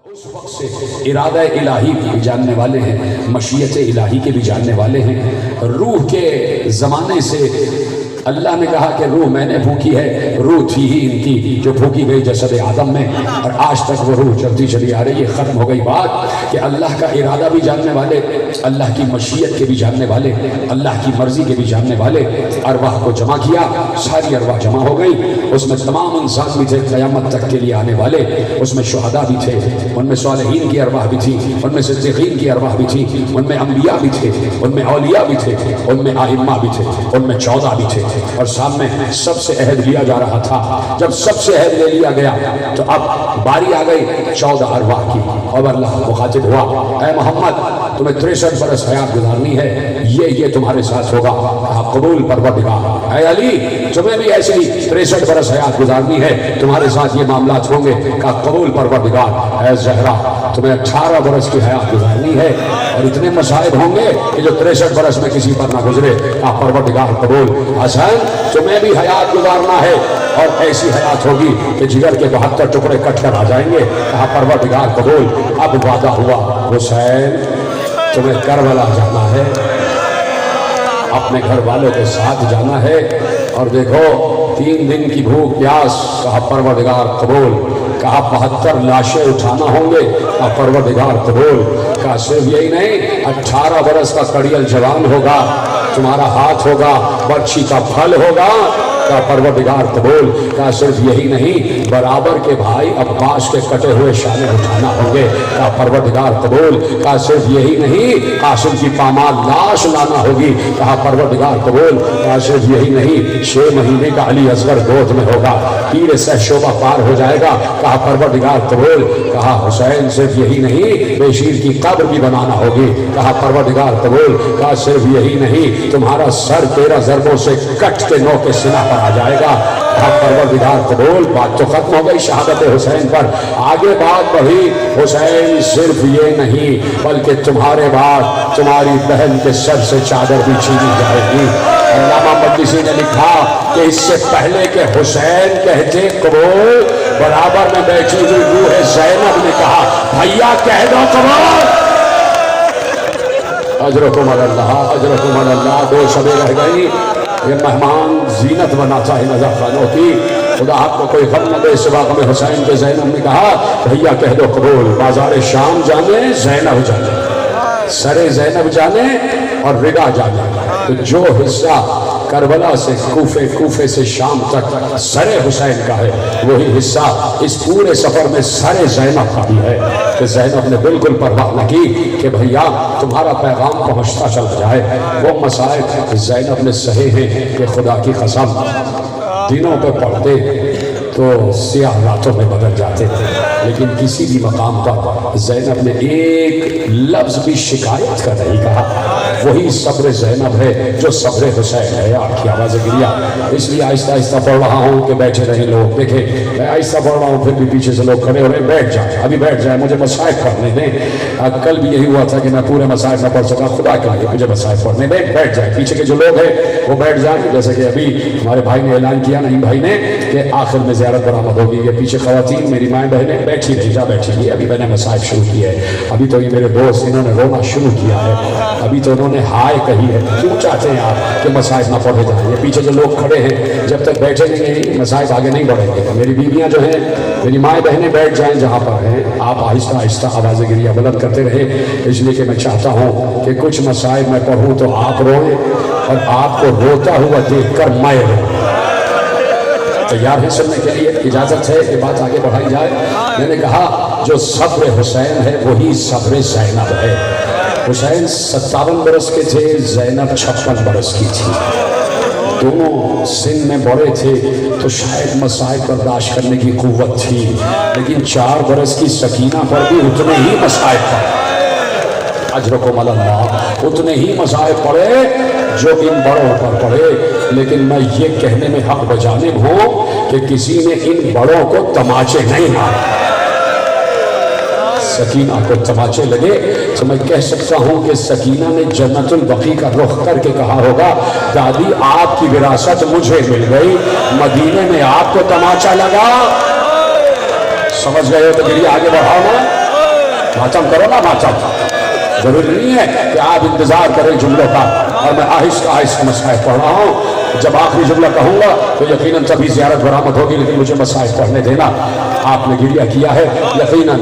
اس وقت سے ارادہ الہی کی بھی جاننے والے ہیں، مشیت الہی کے بھی جاننے والے ہیں۔ روح کے زمانے سے اللہ نے کہا کہ روح میں نے پھونکی ہے، روح تھی ہی ان کی جو پھونکی گئی جسد آدم میں، اور آج تک وہ روح چلتی چلی آ رہی ہے۔ ختم ہو گئی بات کہ اللہ کا ارادہ بھی جاننے والے، اللہ کی مشیت کے بھی جاننے والے، اللہ کی مرضی کے بھی جاننے والے۔ ارواح کو جمع کیا، ساری ارواح جمع ہو گئی، اس میں تمام انسان بھی تھے قیامت تک کے لیے آنے والے، اس میں شہداء بھی تھے، ان میں صالحین کی ارواح بھی تھی، ان میں صدیقین کی ارواح بھی تھی، ان میں انبیاء بھی تھے، ان میں اولیاء بھی تھے، ان میں ائمہ بھی تھے، ان میں 14 بھی تھے، اور سامنے سب سے عہد لیا جا رہا تھا۔ جب سب سے عہد لے لیا گیا تو اب باری آ گئی 14 ارواح کی، اور اللہ مخاطب ہوا، اے محمد تمہیں 63 برس حیات گزارنی ہے، یہ تمہارے ساتھ ہوگا۔ کہا قبول پروردگار۔ اے علی تمہیں بھی ایسے ہی 63 برس حیات گزارنی ہے، تمہارے ساتھ یہ معاملات ہوں گے۔ کہا قبول پروردگار۔ اے زہرا تمہیں 18 برس کی حیات گزارنی ہے، اور اتنے مصائب ہوں گے کہ جو 63 برس میں کسی پر نہ گزرے۔ کہا پروردگار قبول۔ حسن تمہیں بھی حیات گزارنا ہے، اور ایسی حیات ہوگی کہ جگر کے 72 ٹکڑے کٹ کر آ جائیں گے۔ کہا پروردگار قبول۔ اب وعدہ ہوا، حسین تمہیں کربلا جانا ہے، اپنے گھر والوں کے ساتھ جانا ہے، اور دیکھو 3 دن کی بھوک پیاس۔ کہا پروردگار قبول۔ کہا 72 لاشیں اٹھانا ہوں گے۔ کہا پروردگار قبول۔ کہا صرف یہی نہیں، 18 برس کا کڑیل جوان ہوگا، تمہارا ہاتھ ہوگا، برچھی کا پھل ہوگا۔ کہا پروردگار قبول۔ کہا صرف یہی نہیں، برابر کے بھائی عباس کے کٹے ہوئے شانے اٹھانا ہوں گے۔ کہا پروردگار قبول۔ کہا صرف یہی نہیں، قاسم کی پامال لاش لانا ہوگی۔ کہا پروردگار قبول۔ کہا صرف یہی نہیں، 6 مہینے کا علی اصغر گود میں ہوگا، تیر سہ شعبہ پار ہو جائے گا۔ کہا پروردگار قبول۔ کہا حسین صرف یہی نہیں، بشیر کی قبر بھی بنانا ہوگی۔ کہا پروردگار قبول۔ کہا صرف یہی نہیں، تمہارا سر 13 ضربوں سے کٹ کے 9 کے سینہ پر آ جائے گا۔ کہا پروردگار قبول۔ بات تو ختم ہو گئی شہادت حسین پر، آگے بات بڑھی، حسین صرف یہ نہیں بلکہ تمہارے بعد تمہاری بہن کے سر سے چادر بھی چھینی جائے گی۔ علامہ مقدسی نے لکھا کہ اس سے پہلے کہ حسین کہتے قبول، برابر میں بیٹھی ہوئی روح زینب نے کہا بھیا کہہ دو قبول۔ اجرکم اللہ، اجرکم اللہ۔ 2 شبیں رہ گئی، یہ مہمان زینت بناتا ہے نظر خانوں کی، خدا آپ کو کوئی غم نہ دے سوا غم حسین کے۔ زینب نے کہا بھیا کہہ دو قبول۔ بازار شام جانے زینب جانے، سر زینب جانے اور ردا جانے۔ تو جو حصہ کربلا سے کوفے سے شام تک سر حسین کا ہے، وہی حصہ اس پورے سفر میں سر زینب کا بھی ہے۔ کہ زینب نے بالکل پرواہ نہ کی کہ بھیا تمہارا پیغام پہنچتا چلا جائے۔ وہ مسائل زینب نے سہے ہیں کہ خدا کی قسم دنوں پہ پڑھتے تو سیاہ راتوں میں بدل جاتے تھے، لیکن کسی بھی مقام پر زینب نے ایک لفظ بھی شکایت کا نہیں کہا۔ وہی صبر زینب ہے جو صبر حسین ہے۔ آپ کی آواز گریا، اس لیے آہستہ آہستہ پڑھ رہا ہوں کہ بیٹھے رہیں لوگ۔ دیکھیں میں آہستہ پڑھ رہا ہوں، پھر بھی پیچھے سے لوگ کھڑے ہو رہے ہیں، بیٹھ جائیں، ابھی بیٹھ جائیں، مجھے مسائل پڑھنے دیں۔ کل بھی یہی ہوا تھا کہ میں پورے مسائل نہ پڑھ سکا، خدا کے لیے مجھے مسائل پڑھنے دیں، بیٹھ جائیں۔ پیچھے کے جو لوگ ہیں وہ بیٹھ جائیں، جیسے کہ ابھی ہمارے بھائی نے اعلان کیا، نعیم بھائی نے، کہ آخر میں زیارت برآمد ہوگی۔ یہ پیچھے خواتین میری مائیں بہنیں بیٹھی رہی، جا بیٹھی رہی۔ ابھی میں نے مسائل شروع کیا ہے، ابھی تو یہ میرے دوست انہوں نے رونا شروع کیا ہے، ابھی تو انہوں نے ہائے کہی ہے۔ کیوں چاہتے ہیں آپ کہ مسائل نہ پڑھے جائیں؟ یہ پیچھے جو لوگ کھڑے ہیں جب تک بیٹھے نہیں ہیں مسائل آگے نہیں بڑھیں گے۔ میری بیویاں جو ہیں، میری مائیں بہنیں بیٹھ جائیں جہاں پر ہیں، آپ آہستہ آہستہ آواز گریہ بلند کرتے رہے، اس لیے کہ میں چاہتا ہوں کہ کچھ مسائل میں پڑھوں تو آپ روئیں، اور آپ کو روتا ہوا دیکھ کر میں روں۔ تیار ہے سننے کے لیے؟ اجازت ہے کہ بات آگے بڑھائی جائے؟ میں نے کہا جو صبر حسین ہے وہی صبر زینب ہے۔ حسین 57 برس کے تھے، زینب 56 برس کی تھی۔ دونوں سن میں بڑے تھے تو شاید مسائل برداشت کرنے کی قوت تھی، لیکن 4 برس کی سکینہ پر بھی اتنے ہی مسائل پڑے۔ اجرکم اللہ، اتنے ہی مسائل پڑے جو ان بڑوں پر پڑے۔ لیکن میں یہ کہنے میں حق بجانب ہوں کہ کسی نے ان بڑوں کو تماچے نہیں مارے۔ سکینہ کو تماچے لگے تو میں کہہ سکتا ہوں کہ سکینہ نے جنت البقیع کا رخ کر کے کہا ہوگا دادی آپ کی وراثت مجھے مل گئی، مدینے میں آپ کو تماچا لگا۔ سمجھ گئے ہو تو گریہ آگے بڑھاؤ نا۔ मातम करो ना मातम। जरूरी नहीं है कि आप इंतजार करें जुमलों का, और मैं आहिस्ता आहिस्ता मसाइल पढ़ रहा हूँ। जब आखिरी जुमला कहूँगा तो यकीनन तभी ज़ियारत बरामद होगी, लेकिन मुझे मसाइल पढ़ने देना। आपने गिरिया किया है, यकीनन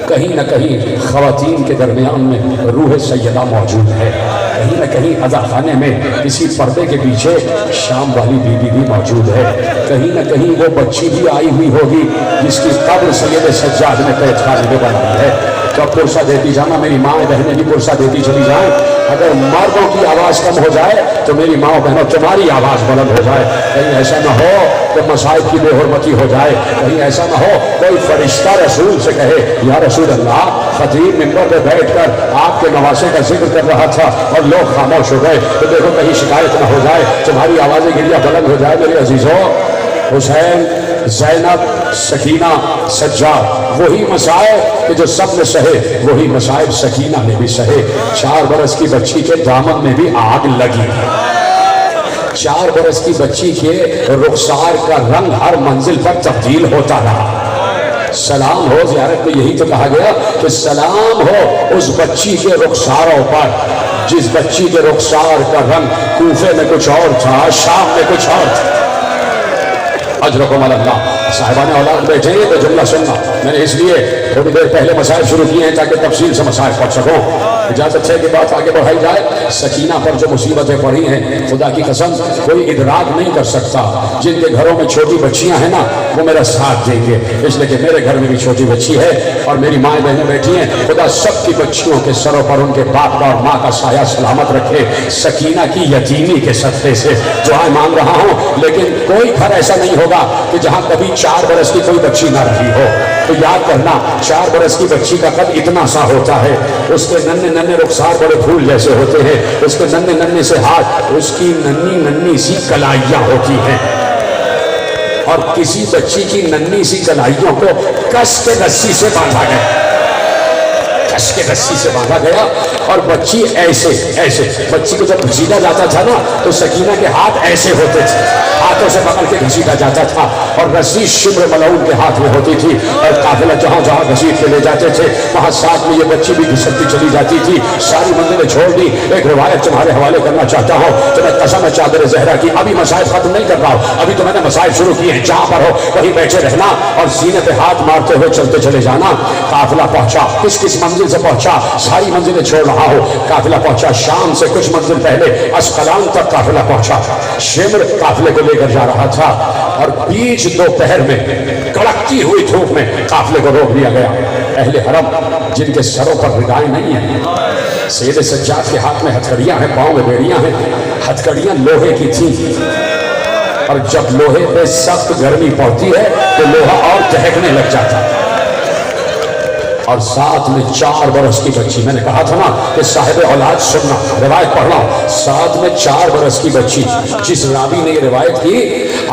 कहीं न कहीं ख़वातीन के दरमियान में रूह सैयदा मौजूद है, कहीं न कहीं अज़ा खाने में किसी पर्दे के पीछे शाम वाली बीबी भी मौजूद है, कहीं न कहीं वो बच्ची भी आई हुई होगी जिसकी कब्र सैयद सज्जाद ने कैद खाने में बनाई है। तो पुरसा देती जाना, मेरी माँ बहनें भी पुरसा देती चली जाए। अगर मर्दों की आवाज़ कम हो जाए तो मेरी माँ बहनों तुम्हारी आवाज़ बुलंद हो जाए। कहीं ऐसा ना हो कि मसाइब की बेहुरमती हो जाए, कहीं ऐसा ना हो कोई फरिश्ता रसूल से कहे या रसूल अल्लाह, खतीब मिंबर पे बैठकर आपके नवासे का जिक्र कर रहा था और लोग खामोश हो गए, तो देखो कहीं शिकायत ना हो जाए, तुम्हारी आवाज़ें गिरिया बुलंद हो जाए। मेरे अजीज़ों, हुसैन, ज़ैनब, सकीना, सज्जाद, वही मसाइब कि जो सब ने सहे, वही मसाइब सकीना ने भी सहे। 4 बरस की बच्ची के दामन में भी आग लगी। 4 बरस की बच्ची के रुखसार का रंग हर मंजिल पर तब्दील होता रहा। सलाम हो, ज़ियारत में यही तो कहा गया कि सलाम हो उस बच्ची के रुखसारों पर जिस बच्ची के रुखसार का रंग कूफे में कुछ और था, शाम में कुछ और था। अजरकुम अल्लाह। साहिबान औलाद बैठे हैं तो जुमला सुनना। मैंने इसलिए थोड़ी देर पहले मसाइल शुरू किए हैं ताकि तफसील से मसाइल पढ़ सकूँ। इजाज़त है कि बात आगे बढ़ाई जाए। सकीना पर जो मुसीबतें पड़ी हैं, खुदा की कसम कोई इदराक नहीं कर सकता। जिनके घरों में छोटी बच्चियां हैं ना, वो मेरा साथ देंगे, इसलिए कि मेरे घर में भी छोटी बच्ची है और मेरी माएँ बहनें बैठी हैं। खुदा सबकी बच्चियों के सरों पर उनके बाप का और माँ का साया सलामत रखे। सकीना की यतीमी के सदक़े से दुआएं मांग रहा हूँ। लेकिन कोई घर ऐसा नहीं होगा कि जहाँ कभी 4 बरस की कोई बच्ची ना रही हो। तो याद करना, 4 बरस की बच्ची का कद इतना सा होता है, उसके नन्हे नन्हे रुखसार बड़े फूल जैसे होते हैं, उसके नन्हे नन्हे से हाथ, उसकी नन्ही नन्ही सी कलाइयाँ होती हैं। और किसी बच्ची की नन्ही सी कलाइयों को कस के रस्सी से बांधा गया, कस के रस्सी से बांधा गया। और बच्ची ऐसे ऐसे, बच्ची को जब घसीटा जाता था ना तो सकीना के हाथ ऐसे होते थे, हाथों से पकड़ के घसीटा जाता था और रस्सी शिब्र मलऊन के हाथ में होती थी। और काफिला जहाँ जहाँ घसीट के ले जाते थे वहाँ साथ में ये बच्ची भी घिसकती चली जाती थी। सारी मंजिलें छोड़ दी। एक रिवायत तुम्हारे हवाले करना चाहता हूँ, तो मैं कसम है चादर ज़हरा की, अभी मसाइल खत्म नहीं कर रहा हूँ, अभी तो मैंने मसाइल शुरू किए हैं। जहाँ पर हो वहीं बैठे रहना और सीने पे हाथ मारते हुए चलते चले जाना। काफिला पहुंचा, किस किस मंजिल से पहुंचा, सारी मंजिलें छोड़ रहा हो। काफिला पहुंचा शाम से कुछ मंजिल पहले अस्कलान तक काफिला पहुंचा। शिमर काफिले को लेकर जा रहा था और बीच दोपहर में कड़कती हुई धूप में काफिले को रोक दिया गया। अहले हरम जिनके सरों पर रिदाएं नहीं है, सैयद सज्जाद के हाथ में हथकड़ियां हैं, पाँव में बेड़ियां हैं। हथकड़ियां लोहे की थी और जब लोहे पे सख्त गर्मी पड़ती है तो लोहा और दहकने लग जाता है। और साथ में 4 बरस की बच्ची, मैंने कहा था ना कि साहिब औलाद सुनना, रिवायत पढ़ना। साथ में 4 बरस की बच्ची, जिस रावी ने ये रिवायत की,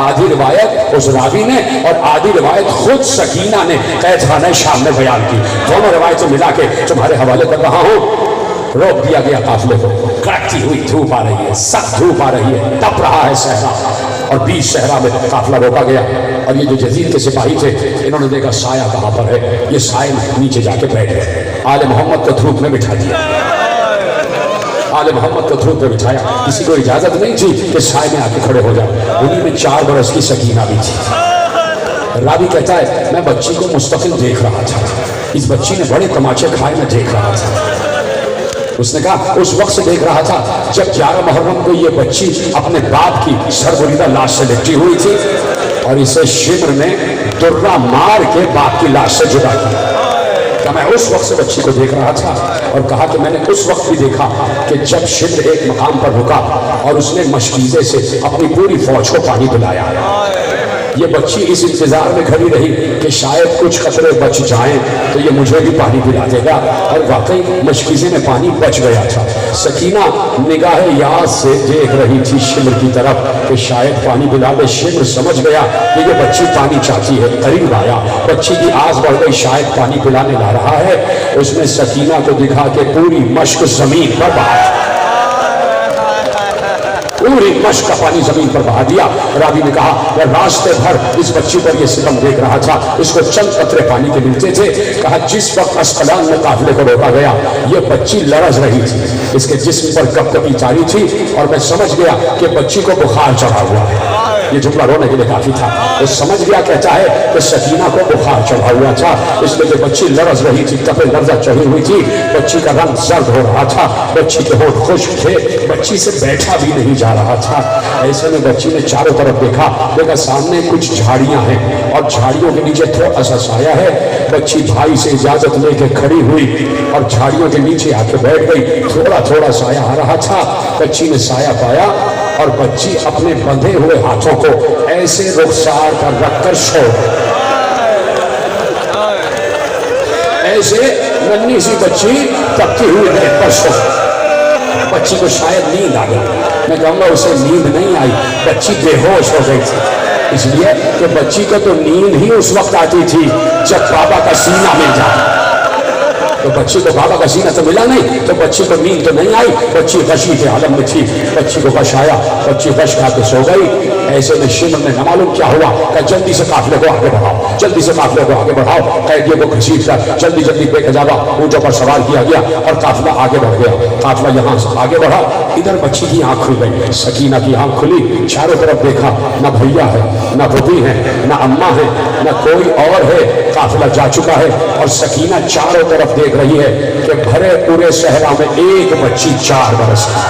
आधी रिवायत उस रावी ने और आधी रिवायत खुद सकीना ने कैदखाने शाम में बयान की। दोनों रिवायतें मिला के तुम्हारे हवाले कर रहा हूँ। रोक दिया गया काफिले को। कड़कती हुई धूप आ रही है, सख्त धूप आ रही है, तप रहा है सहरा, और बीच सहरा में काफिला रोका गया। और ये जो जजीर के सिपाही थे, इन्होंने देखा साया कहाँ पर है, ये साए नीचे जाके बैठ गए। आले मोहम्मद को धूप में बिठा दिया, आले मोहम्मद को धूप में बिठाया। किसी को इजाजत नहीं थी कि साए में आके खड़े हो जाए। उन्हीं में 4 बरस की सकीना भी थी। रावी कहता है, मैं बच्ची को मुस्तकिल देख रहा था, इस बच्ची ने बड़े तमाचे खाए, मैं देख रहा था। उसने कहा उस वक्त से देख रहा था जब 11 मुहर्रम को ये बच्ची अपने बाप की सरबुरीदा लाश से लिपटी हुई थी और इसे शिमर ने दुर्रा मार के बाप की लाश से जुदा किया। मैं उस वक्त से बच्ची को देख रहा था। और कहा कि मैंने उस वक्त भी देखा कि जब शिमर एक मकाम पर रुका और उसने मशकीज़े से अपनी पूरी फौज को पानी पिलाया। ये बच्ची इस इंतजार में खड़ी रही कि शायद कुछ खतरे बच जाएं तो ये मुझे भी पानी पिला देगा। और वाकई मशकीज़े में पानी बच गया था। सकीना निगाह याद से देख रही थी शिमर की तरफ कि शायद पानी पिला दे। शिमर समझ गया कि ये बच्ची पानी चाहती है, करीब आया, बच्ची की आस बढ़ गई, शायद पानी पिलाने ला रहा है। उसने सकीना को दिखा के पूरी मश्क जमीन पर बहा, पूरी मश्क का पानी जमीन पर बहा दिया। रावी ने कहा मैं रास्ते भर इस बच्ची पर यह सितम देख रहा था, इसको चंद कतरे पानी के मिलते थे। कहा जिस वक्त अस्कलान में काफिले को रोका गया ये बच्ची लरज रही थी, इसके जिस्म पर कपकपी जारी थी और मैं समझ गया कि बच्ची को बुखार चढ़ा हुआ है। ये जुमला रोने के लिए काफी था। वो समझ गया, कहता है कि सकीना को बुखार चढ़ा हुआ था, इसलिए कि बच्ची लरज रही थी, कपे लर्जा चढ़ी हुई थी, बच्ची का रंग जर्द हो रहा था, बच्ची के होंठ खुश्क थे, बच्ची से बैठा भी नहीं जा रहा था। ऐसे में बच्ची ने चारों तरफ देखा, देखा सामने कुछ झाड़ियां हैं और झाड़ियों के नीचे थोड़ा सा साया है। बच्ची भाई से इजाजत लेके खड़ी हुई और झाड़ियों के नीचे आके बैठ गई। थोड़ा थोड़ा साया आ रहा था, बच्ची ने साया पाया और बच्ची अपने बंधे हुए हाथों को ऐसे रुखसार पर रखकर सो, ऐसे नन्ही सी बच्ची तपती हुई बेड पर सो। बच्ची को शायद नींद आ गई, मैं कहूँगा उसे नींद नहीं आई, बच्ची बेहोश हो गई थी। इसलिए कि बच्ची को तो नींद ही उस वक्त आती थी जब बाबा का सीना मिल जाए। तो बच्ची को बाबा का सीना तो मिला नहीं, तो बच्ची को नींद तो नहीं आई, बच्ची गशी के आलम में थी। बच्ची को गश आया, बच्ची गश खा के सो गई। ऐसे में शिमर ने न मालूम क्या हुआ, कहा जल्दी से काफिले को आगे बढ़ाओ, जल्दी से काफिले को आगे बढ़ाओ। कैदियों को घसीट कर जल्दी जल्दी बेखजाबा ऊंटों पर सवार किया गया और काफिला आगे बढ़ गया। काफिला यहाँ से आगे बढ़ा, इधर बच्ची की आंख खुल गई, सकीना की आंख खुली, चारों तरफ देखा, न भैया है, न बुढ़ी है, न अम्मा है, न कोई और है। काफिला जा चुका है और सकीना चारों तरफ देख रही है कि भरे पूरे सहरा में एक बच्ची 4 बरस की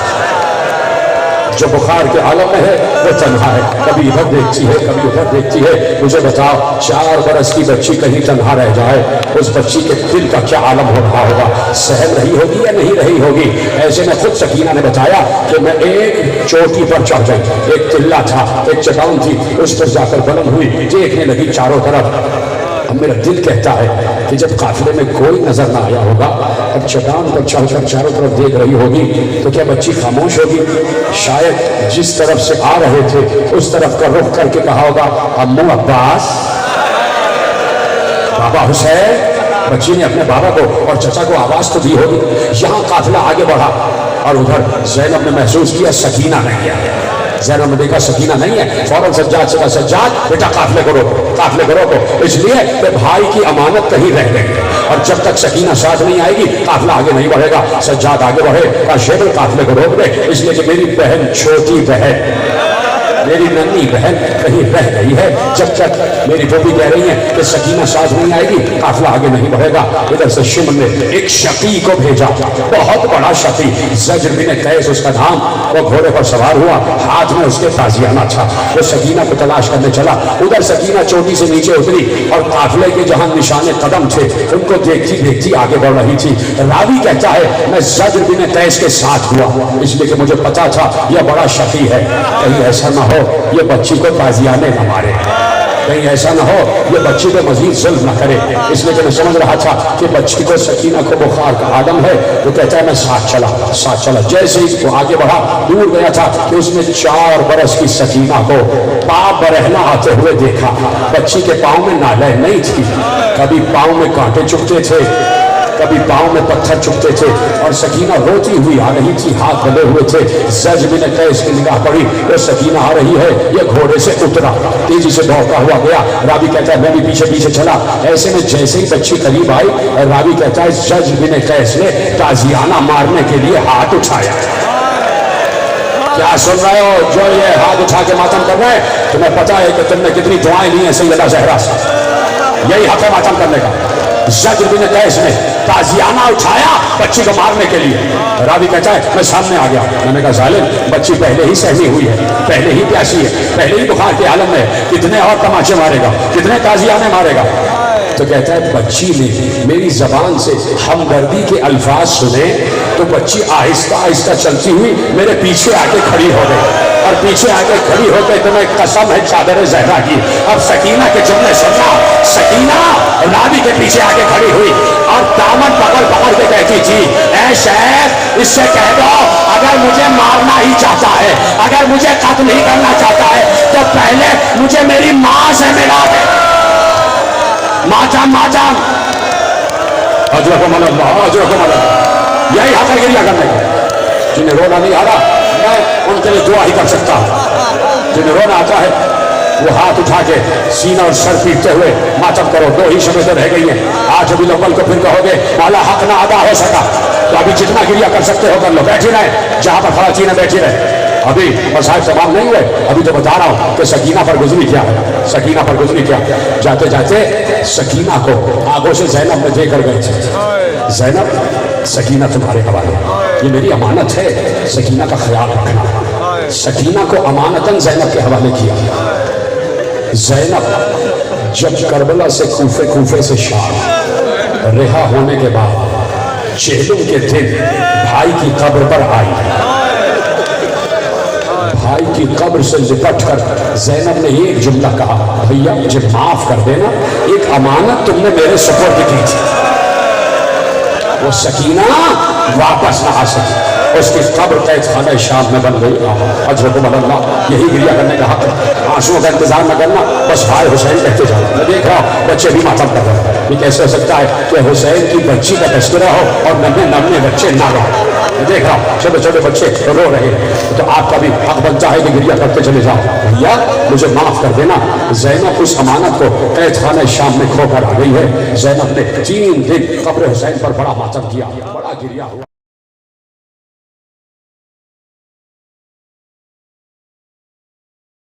जो बुखार के आलम में है वो तन्हा है, कभी इधर देखती है कभी उधर देखती है। मुझे बताओ 4 बरस की बच्ची कहीं तन्हा रह जाए, उस बच्ची के दिल का क्या आलम हो रहा होगा, सहल रही होगी या नहीं रही होगी। ऐसे में खुद सकीना ने बताया कि मैं एक चोटी पर चढ़ गई, एक टिल्ला था, एक चट्टान थी, उस पर जाकर बुलंद हुई, देखने लगी चारों तरफ। अब मेरा दिल कहता है कि जब काफिले में कोई नजर ना आया होगा और चट्टान पर चढ़कर चारों तरफ देख रही होगी तो क्या बच्ची खामोश होगी? शायद जिस तरफ से आ रहे थे उस तरफ का रुख करके कहा होगा अम्मू अब्बास, बाबा हुसैन। बच्ची ने अपने बाबा को और चचा को आवाज तो दी होगी। यहाँ काफिला आगे बढ़ा और उधर ज़ैनब ने महसूस किया सकीना नहीं है। ज़ैनब ने देखा सकीना नहीं है, फौरन सज्जाद से कहा सज्जाद बेटा काफिले को रोको, काफिले को रोको। इसलिए कि भाई की अमानत कहीं रह गई और जब तक सकीना साथ नहीं आएगी काफिला आगे नहीं बढ़ेगा। सज्जाद आगे बढ़े, कहा शेर काफिले को रोक दे, इसलिए कि मेरी बहन, छोटी बहन, मेरी नन्ही बहन कहीं रह गई है। जब तक मेरी बेटी कह रही है कि सकीना साथ नहीं आएगी काफिला आगे नहीं बढ़ेगा। इधर से शिमर ने एक शकी को भेजा, बहुत बड़ा शकी, ज़ज्र बिन कैस उसका नाम। वो घोड़े पर सवार हुआ, हाथ में उसके ताजियाना था, वो सकीना को तलाश करने चला। उधर सकीना चोटी से नीचे उतरी और काफिले के जहां निशाने कदम थे उनको देखती देखती आगे बढ़ रही थी। रावी कहता है मैं ज़ज्र बिन कैस के साथ हुआ, इसलिए कि मुझे पता था यह बड़ा शकी है, कहीं ऐसा ना ये बच्ची को ताजियाने न मारे, कहीं ऐसा ना हो ये बच्ची को मजीद जुल्म न करे। इसलिए कि मैं समझ रहा था कि बच्ची को सकीना को बुखार का आलम है। वो कहता है मैं साथ चला। जैसे ही वो आगे बढ़ा, दूर गया था कि उसने 4 बरस की सकीना को पाँव बरहना आते हुए देखा। बच्ची के पाँव में नाले नहीं थी, कभी पाँव में कांटे चुभते थे, कभी पाँव में पत्थर चुभते थे और सकीना रोती हुई आ रही थी, हाथ बंधे हुए थे। ज़ज्र बिन कैस की निगाह पड़ी तो सकीना आ रही है, ये घोड़े से उतरा, तेजी से दौड़ता हुआ गया। रावी कहता है मैं भी पीछे पीछे चला। ऐसे में जैसे ही बच्ची करीब आई, रावी कहता है ज़ज्र बिन कैस ने ताजियाना मारने के लिए हाथ उठाया। क्या सुन रहे हो? जो ये हाथ उठा के मातम कर रहे हैं, तुम्हें पता है कि तुमने कितनी दुआएं ली हैं सैयदा ज़हरा से, यही हक है मातम करने का। ज़ज्र बिन कैस ने ताजियाना उठाया बच्ची को मारने के लिए। रावी कहता है मैं सामने आ गया, मैंने कहा जालिम, बच्ची पहले ही सहमी हुई है, पहले ही प्यासी है, पहले ही बुखार के आलम में, कितने और तमाचे मारेगा, कितने ताजियाने मारेगा। तो कहता है बच्ची ने मेरी जबान से हमदर्दी के अल्फाज सुने तो बच्ची आहिस्ता आहिस्ता चलती हुई मेरे पीछे आके खड़ी हो गई और पीछे आके खड़ी होकर तुम्हें कसम है चादर ज़हरा की। अब सकीना के जुमले सुनना। सकीना रावी के पीछे आके खड़ी हुई और दामन पकड़ के कहती थी ऐ शेख, इससे कह दो अगर मुझे मारना ही चाहता है, अगर मुझे कत्ल ही करना चाहता है तो पहले मुझे मेरी माँ से मिला दे। माचाम अजरकुम अल्लाह, यही हक है गिरिया करने का। जिन्हें रोना नहीं आ रहा, ان کے لیے دعا ہی کر سکتا ہوں۔ جنہیں رونا آتا ہے وہ ہاتھ اٹھا کے سینہ اور سر پیٹتے ہوئے ماتم کرو، 2 ہی شبیں تو رہ گئی ہیں۔ آج ابھی لوگوں کو پھر کہو گے مولا حق نہ ادا ہو سکا، تو ابھی جتنا گریا کر سکتے ہو کر لو، بیٹھی رہے جہاں پر خواتین بیٹھی رہے۔ ابھی مسائل تمام نہیں ہوئے، ابھی تو بتا رہا ہوں کہ سکینہ پر گزری کیا ہے، سکینہ پر گزری کیا۔ جاتے جاتے سکینہ کو آگوں سے زینب نے دے کر گئے تھے، زینب سکینہ تمہارے حوالے، یہ میری امانت ہے، سکینہ کا خیال رکھنا۔ سکینہ کو امانتاً زینب کے حوالے کیا۔ زینب جب کربلا سے کوفے سے شام رہا ہونے کے بعد چہلم کے دن بھائی کی قبر پر آئی، بھائی کی قبر سے لپٹ کر زینب نے ایک جملہ کہا، بھیا مجھے معاف کر دینا، ایک امانت تم نے میرے سپرد کی تھی۔ وہ سکینہ واپس نہ آ سکی، اس کی قبر قید خانہ شام میں بن گئی۔ اجرکم اللہ، یہی گریا کرنے کا حق ہے، آنسوؤں کا انتظار نہ کرنا، بس بھائی حسین کہتے جاؤ۔ میں دیکھ رہا ہوں بچے بھی ماتم کر رہے ہیں، یہ کیسے ہو سکتا ہے کہ حسین کی بچی کا تذکرہ ہو اور ننھے بچے نہ رہو؟ میں دیکھ رہا ہوں چھوٹے چھوٹے بچے رو رہے ہیں، تو آپ کا بھی حق بنتا ہے کہ گریا کرتے چلے جاؤ، بھیا مجھے معاف کر دینا۔ زینب اس امانت کو قید خانہ شام میں کھو کر آ گئی ہے۔ زینب نے 3 دن قبر حسین پر بڑا ماتم کیا، بڑا گریا ہوا۔